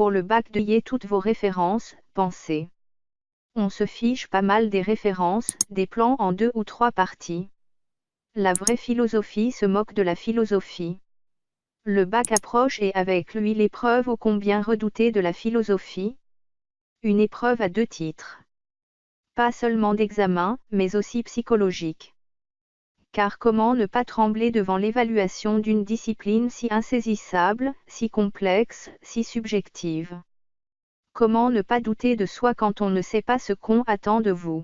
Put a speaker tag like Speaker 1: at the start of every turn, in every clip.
Speaker 1: pour le bac d'ayez toutes vos références, pensez. On se fiche pas mal des références, des plans en 2 ou 3 parties. La vraie philosophie se moque de la philosophie. Le bac approche et avec lui l'épreuve ô combien redoutée de la philosophie. Une épreuve à 2 titres. Pas seulement d'examen, mais aussi psychologique. Car comment ne pas trembler devant l'évaluation d'une discipline si insaisissable, si complexe, si subjective? Comment ne pas douter de soi quand on ne sait pas ce qu'on attend de vous?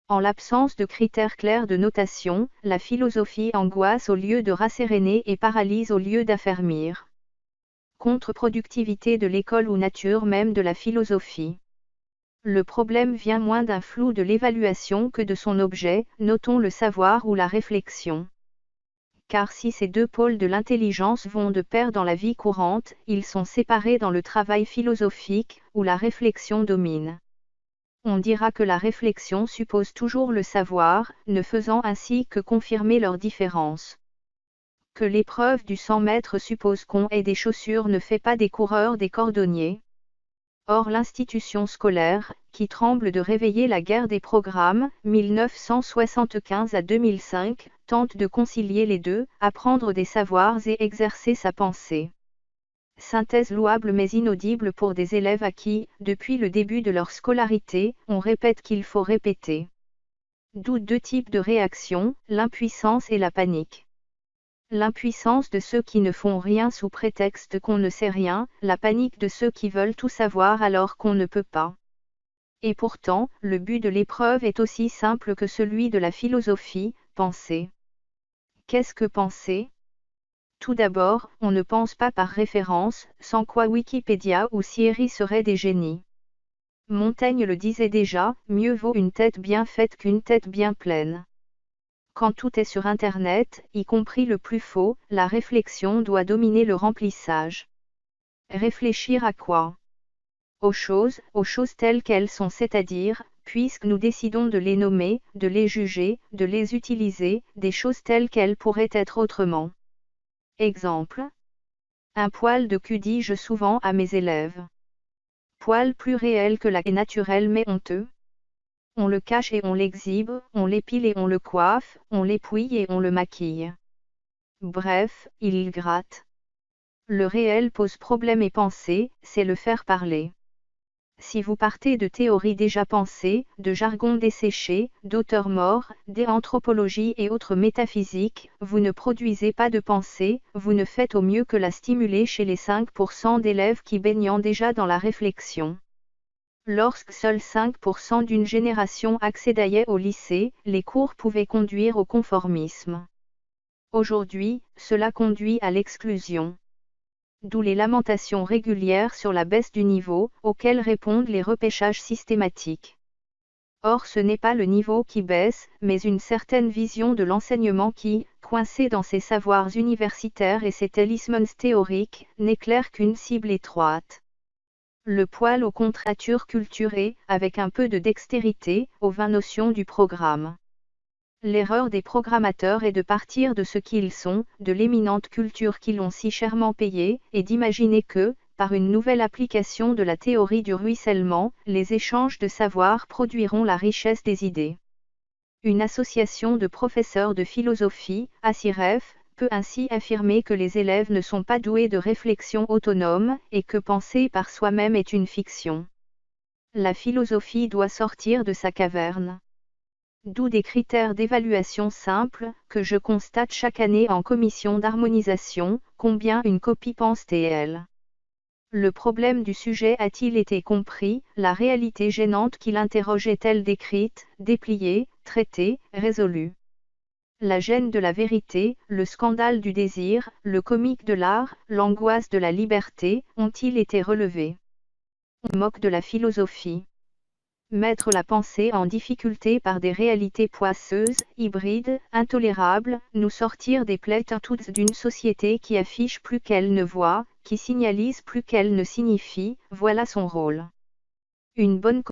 Speaker 1: En l'absence de critères clairs de notation, la philosophie angoisse au lieu de rasséréner et paralyse au lieu d'affermir. Contre-productivité de l'école ou nature même de la philosophie. Le problème vient moins d'un flou de l'évaluation que de son objet, notons le savoir ou la réflexion. Car si ces 2 pôles de l'intelligence vont de pair dans la vie courante, ils sont séparés dans le travail philosophique, où la réflexion domine. On dira que la réflexion suppose toujours le savoir, ne faisant ainsi que confirmer leur différence. Que l'épreuve du 100 mètres suppose qu'on ait des chaussures ne fait pas des coureurs des cordonniers. Or l'institution scolaire, qui tremble de réveiller la guerre des programmes, 1975 à 2005, tente de concilier les deux, apprendre des savoirs et exercer sa pensée. Synthèse louable mais inaudible pour des élèves à qui, depuis le début de leur scolarité, on répète qu'il faut répéter. D'où 2 types de réactions, l'impuissance et la panique. L'impuissance de ceux qui ne font rien sous prétexte qu'on ne sait rien, la panique de ceux qui veulent tout savoir alors qu'on ne peut pas. Et pourtant, le but de l'épreuve est aussi simple que celui de la philosophie, penser. Qu'est-ce que penser? Tout d'abord, on ne pense pas par référence, sans quoi Wikipédia ou Siri seraient des génies. Montaigne le disait déjà, mieux vaut une tête bien faite qu'une tête bien pleine. Quand tout est sur Internet, y compris le plus faux, la réflexion doit dominer le remplissage. Réfléchir à quoi? Aux choses telles qu'elles sont, c'est-à-dire, puisque nous décidons de les nommer, de les juger, de les utiliser, des choses telles qu'elles pourraient être autrement. Exemple. Un poil de cul dis-je souvent à mes élèves. Poil plus réel que la et naturel mais honteux. On le cache et on l'exhibe, on l'épile et on le coiffe, on l'épouille et on le maquille. Bref, il gratte. Le réel pose problème et penser, c'est le faire parler. Si vous partez de théories déjà pensées, de jargon desséché, d'auteurs morts, d'anthropologie et autres métaphysiques, vous ne produisez pas de pensée, vous ne faites au mieux que la stimuler chez les 5% d'élèves qui baignent déjà dans la réflexion. Lorsque seuls 5% d'une génération accédaient au lycée, les cours pouvaient conduire au conformisme. Aujourd'hui, cela conduit à l'exclusion. D'où les lamentations régulières sur la baisse du niveau, auxquelles répondent les repêchages systématiques. Or ce n'est pas le niveau qui baisse, mais une certaine vision de l'enseignement qui, coincé dans ses savoirs universitaires et ses talismans théoriques, n'éclaire qu'une cible étroite. Le poil aux contratures culturées, avec un peu de dextérité, aux 20 notions du programme. L'erreur des programmateurs est de partir de ce qu'ils sont, de l'éminente culture qu'ils ont si chèrement payée, et d'imaginer que, par une nouvelle application de la théorie du ruissellement, les échanges de savoir produiront la richesse des idées. Une association de professeurs de philosophie, ASIREF, peut ainsi affirmer que les élèves ne sont pas doués de réflexion autonome, et que penser par soi-même est une fiction. La philosophie doit sortir de sa caverne. D'où des critères d'évaluation simples, que je constate chaque année en commission d'harmonisation, combien une copie pense-t-elle? Le problème du sujet a-t-il été compris, la réalité gênante qui l'interroge est-elle décrite, dépliée, traitée, résolue? La gêne de la vérité, le scandale du désir, le comique de l'art, l'angoisse de la liberté, ont-ils été relevés? On moque de la philosophie. Mettre la pensée en difficulté par des réalités poisseuses, hybrides, intolérables, nous sortir des plaies toutes d'une société qui affiche plus qu'elle ne voit, qui signalise plus qu'elle ne signifie, voilà son rôle. Une bonne